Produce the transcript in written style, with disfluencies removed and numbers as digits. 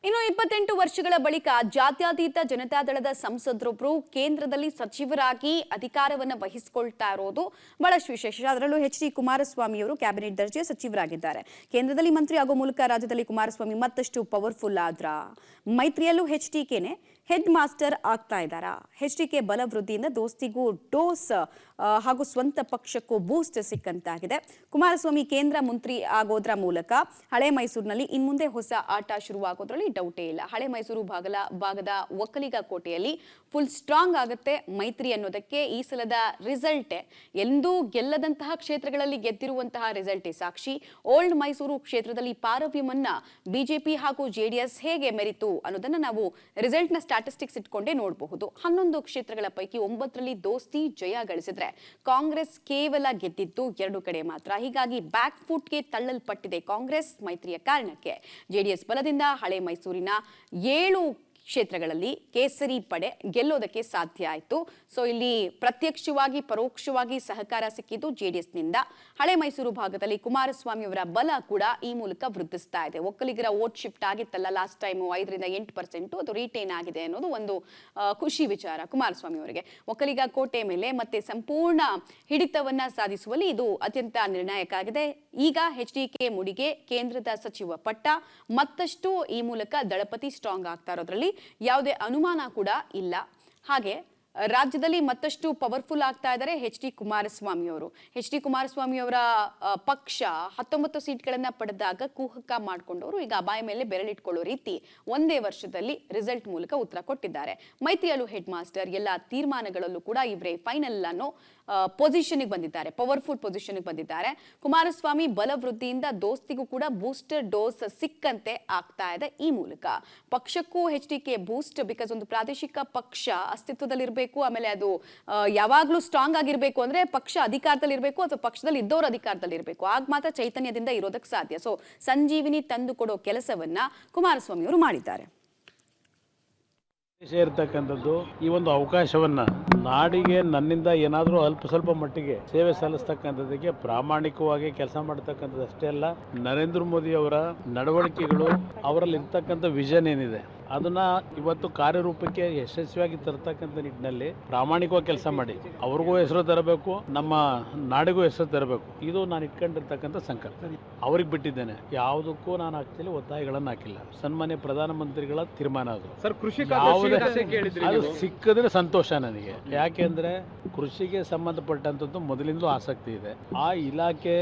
ಇನ್ನು 28 ವರ್ಷಗಳ ಬಳಿಕ ಜಾತ್ಯತೀತ ಜನತಾದಳದ ಸಂಸದರೊಬ್ಬರು ಕೇಂದ್ರದಲ್ಲಿ ಸಚಿವರಾಗಿ ಅಧಿಕಾರವನ್ನು ವಹಿಸಿಕೊಳ್ತಾ ಇರೋದು ಬಹಳಷ್ಟು ವಿಶೇಷ. ಅದರಲ್ಲೂ ಎಚ್.ಡಿ. ಕುಮಾರಸ್ವಾಮಿ ಅವರು ಕ್ಯಾಬಿನೆಟ್ ದರ್ಜೆಯ ಸಚಿವರಾಗಿದ್ದಾರೆ. ಕೇಂದ್ರದಲ್ಲಿ ಮಂತ್ರಿ ಆಗೋ ಮೂಲಕ ರಾಜ್ಯದಲ್ಲಿ ಕುಮಾರಸ್ವಾಮಿ ಮತ್ತಷ್ಟು ಪವರ್ಫುಲ್ ಆದ್ರ. ಮೈತ್ರಿಯಲ್ಲೂ ಎಚ್.ಡಿ.ಕೆನೇ ಹೆಡ್ ಮಾಸ್ಟರ್ ಆಗ್ತಾ ಇದ್ದಾರಾ? ಎಚ್.ಡಿ.ಕೆ ಬಲ ವೃದ್ಧಿಯಿಂದ ದೋಸ್ತಿಗೂ ಡೋಸ್ ಹಾಗೂ ಸ್ವಂತ ಪಕ್ಷಕ್ಕೂ ಬೂಸ್ಟ್ ಸಿಕ್ಕಂತಾಗಿದೆ. ಕುಮಾರಸ್ವಾಮಿ ಕೇಂದ್ರ ಮಂತ್ರಿ ಆಗೋದ್ರ ಮೂಲಕ ಹಳೆ ಮೈಸೂರಿನಲ್ಲಿ ಇನ್ಮುಂದೆ ಹೊಸ ಆಟ ಶುರುವಾಗೋದ್ರಲ್ಲಿ ಡೌಟೇ ಇಲ್ಲ. ಹಳೆ ಮೈಸೂರು ಭಾಗದ ಒಕ್ಕಲಿಗ ಕೋಟೆಯಲ್ಲಿ ಫುಲ್ ಸ್ಟ್ರಾಂಗ್ ಆಗುತ್ತೆ ಮೈತ್ರಿ ಅನ್ನೋದಕ್ಕೆ ಈ ಸಲದ ರಿಸಲ್ಟೇ. ಎಂದೂ ಗೆಲ್ಲದಂತಹ ಕ್ಷೇತ್ರಗಳಲ್ಲಿ ಗೆದ್ದಿರುವಂತಹ ರಿಸಲ್ಟೇ ಸಾಕ್ಷಿ. ಓಲ್ಡ್ ಮೈಸೂರು ಕ್ಷೇತ್ರದಲ್ಲಿ ಪಾರವ್ಯವನ್ನ ಬಿಜೆಪಿ ಹಾಗೂ ಜೆಡಿಎಸ್ ಹೇಗೆ ಮೆರಿತು ಅನ್ನೋದನ್ನ ನಾವು ರಿಸಲ್ಟ್ನ ಸ್ಟಾಟಿಸ್ಟಿಕ್ಸ್ ಇಟ್ಕೊಂಡೇ ನೋಡಬಹುದು. 11 ಕ್ಷೇತ್ರಗಳ ಪೈಕಿ 9ರಲ್ಲಿ ದೋಸ್ತಿ ಜಯ ಗಳಿಸಿದ್ರೆ ಕಾಂಗ್ರೆಸ್ ಕೇವಲ ಗೆದ್ದಿದ್ದು 2 ಕಡೆ ಮಾತ್ರ. ಹೀಗಾಗಿ ಬ್ಯಾಕ್ ಫುಟ್ಗೆ ತಳ್ಳಲ್ಪಟ್ಟಿದೆ ಕಾಂಗ್ರೆಸ್ ಮೈತ್ರಿಯ ಕಾರಣಕ್ಕೆ. ಜೆಡಿಎಸ್ ಬಲದಿಂದ ಹಳೆ ಮೈಸೂರಿನ 7 ಕ್ಷೇತ್ರಗಳಲ್ಲಿ ಕೇಸರಿ ಪಡೆ ಗೆಲ್ಲೋದಕ್ಕೆ ಸಾಧ್ಯ ಆಯಿತು. ಸೊ ಇಲ್ಲಿ ಪ್ರತ್ಯಕ್ಷವಾಗಿ ಪರೋಕ್ಷವಾಗಿ ಸಹಕಾರ ಸಿಕ್ಕಿದ್ದು ಜೆಡಿಎಸ್ನಿಂದ. ಹಳೆ ಮೈಸೂರು ಭಾಗದಲ್ಲಿ ಕುಮಾರಸ್ವಾಮಿ ಅವರ ಬಲ ಕೂಡ ಈ ಮೂಲಕ ವೃದ್ಧಿಸ್ತಾ ಇದೆ. ಒಕ್ಕಲಿಗರ ವೋಟ್ ಶಿಫ್ಟ್ ಆಗಿತ್ತಲ್ಲ ಲಾಸ್ಟ್ ಟೈಮ್ 5ರಿಂದ 8%, ಅದು ರಿಟೇನ್ ಆಗಿದೆ ಅನ್ನೋದು ಒಂದು ಖುಷಿ ವಿಚಾರ ಕುಮಾರಸ್ವಾಮಿ ಅವರಿಗೆ. ಒಕ್ಕಲಿಗ ಕೋಟೆ ಮೇಲೆ ಮತ್ತೆ ಸಂಪೂರ್ಣ ಹಿಡಿತವನ್ನ ಸಾಧಿಸುವಲ್ಲಿ ಇದು ಅತ್ಯಂತ ನಿರ್ಣಾಯಕ ಆಗಿದೆ. ಈಗ ಎಚ್.ಡಿ.ಕೆ ಮುಡಿಗೆ ಕೇಂದ್ರದ ಸಚಿವ ಪಟ್ಟ ಮತ್ತಷ್ಟು ಈ ಮೂಲಕ ದಳಪತಿ ಸ್ಟ್ರಾಂಗ್ ಆಗ್ತಾ ಇರೋದ್ರಲ್ಲಿ ಯಾವುದೇ ಅನುಮಾನ ಕೂಡ ಇಲ್ಲ. ಹಾಗೆ ರಾಜ್ಯದಲ್ಲಿ ಮತ್ತಷ್ಟು ಪವರ್ಫುಲ್ ಆಗ್ತಾ ಇದ್ದಾರೆ ಎಚ್.ಡಿ. ಕುಮಾರಸ್ವಾಮಿ ಅವರು. ಎಚ್.ಡಿ. ಕುಮಾರಸ್ವಾಮಿ ಅವರ ಪಕ್ಷ 19 ಸೀಟ್ಗಳನ್ನ ಪಡೆದಾಗ ಕುಹಕ ಮಾಡಿಕೊಂಡವರು ಈಗ ಬಾಯ ಮೇಲೆ ಬೆರಳಿಟ್ಕೊಳ್ಳೋ ರೀತಿ ಒಂದೇ ವರ್ಷದಲ್ಲಿ ರಿಸಲ್ಟ್ ಮೂಲಕ ಉತ್ತರ ಕೊಟ್ಟಿದ್ದಾರೆ. ಮೈತ್ರಿಯಲ್ಲೂ ಹೆಡ್ ಮಾಸ್ಟರ್, ಎಲ್ಲ ತೀರ್ಮಾನಗಳಲ್ಲೂ ಕೂಡ ಇವರೇ ಫೈನಲ್ ಅನ್ನೋ ಪೊಸಿಷನ್ಗೆ ಬಂದಿದ್ದಾರೆ, ಪವರ್ಫುಲ್ ಪೊಸಿಷನ್ಗೆ ಬಂದಿದ್ದಾರೆ. ಕುಮಾರಸ್ವಾಮಿ ಬಲ ವೃದ್ಧಿಯಿಂದ ದೋಸ್ತಿಗೂ ಕೂಡ ಬೂಸ್ಟರ್ ಡೋಸ್ ಸಿಕ್ಕಂತೆ ಆಗ್ತಾ ಇದೆ. ಈ ಮೂಲಕ ಪಕ್ಷಕ್ಕೂ ಎಚ್.ಡಿ.ಕೆ ಬೂಸ್ಟ್, ಬಿಕಾಸ್ ಒಂದು ಪ್ರಾದೇಶಿಕ ಪಕ್ಷ ಅಸ್ತಿತ್ವದಲ್ಲಿರಬೇಕು, ಆಮೇಲೆ ಅದು ಯಾವಾಗ್ಲೂ ಸ್ಟ್ರಾಂಗ್ ಆಗಿರ್ಬೇಕು ಅಂದ್ರೆ ಪಕ್ಷ ಅಧಿಕಾರದಲ್ಲಿ ಇರಬೇಕು ಅಥವಾ ಪಕ್ಷದಲ್ಲಿ ಇದ್ದವರು ಅಧಿಕಾರದಲ್ಲಿ ಇರಬೇಕು. ಆಗ ಮಾತ್ರ ಚೈತನ್ಯದಿಂದ ಇರೋದಕ್ಕೆ ಸಾಧ್ಯ. ಸೊ ಸಂಜೀವಿನಿ ತಂದು ಕೊಡೋ ಕೆಲಸವನ್ನ ಕುಮಾರಸ್ವಾಮಿ ಅವರು ಮಾಡಿದ್ದಾರೆ. ಇರ್ತಕ್ಕಂಥದ್ದು ಈ ಒಂದು ಅವಕಾಶವನ್ನ ನಾಡಿಗೆ ನನ್ನಿಂದ ಏನಾದರೂ ಅಲ್ಪ ಸ್ವಲ್ಪ ಮಟ್ಟಿಗೆ ಸೇವೆ ಸಲ್ಲಿಸ್ತಕ್ಕಂಥದ್ದಕ್ಕೆ ಪ್ರಾಮಾಣಿಕವಾಗಿ ಕೆಲಸ ಮಾಡತಕ್ಕಂಥದ್ದು ಅಷ್ಟೇ ಅಲ್ಲ, ನರೇಂದ್ರ ಮೋದಿ ಅವರ ನಡವಳಿಕೆಗಳು, ಅವರಲ್ಲಿ ಇರ್ತಕ್ಕಂಥ ವಿಷನ್ ಏನಿದೆ ಅದನ್ನ ಇವತ್ತು ಕಾರ್ಯರೂಪಕ್ಕೆ ಯಶಸ್ವಿಯಾಗಿ ತರತಕ್ಕಂಥ ನಿಟ್ಟಿನಲ್ಲಿ ಪ್ರಾಮಾಣಿಕವಾಗಿ ಕೆಲಸ ಮಾಡಿ ಅವ್ರಿಗೂ ಹೆಸರು ತರಬೇಕು, ನಮ್ಮ ನಾಡಿಗೂ ಹೆಸರು ತರಬೇಕು. ಇದು ನಾನು ಇಟ್ಕೊಂಡಿರ್ತಕ್ಕಂಥ ಸಂಕಲ್ಪ. ಅವ್ರಿಗೆ ಬಿಟ್ಟಿದ್ದೇನೆ, ಯಾವುದಕ್ಕೂ ನಾನು ಆಕ್ಚುಲಿ ಒತ್ತಾಯಗಳನ್ನು ಹಾಕಿಲ್ಲ. ಸನ್ಮಾನ್ಯ ಪ್ರಧಾನಮಂತ್ರಿಗಳ ತೀರ್ಮಾನ ಅದು. ಸರ್, ಕೃಷಿ ಅದು ಸಿಕ್ಕಿದ್ರೆ ಸಂತೋಷ ನನಗೆ. ಯಾಕೆಂದ್ರೆ ಕೃಷಿಗೆ ಸಂಬಂಧಪಟ್ಟಂಥದ್ದು ಮೊದಲಿಂದಲೂ ಆಸಕ್ತಿ ಇದೆ. ಆ ಇಲಾಖೆ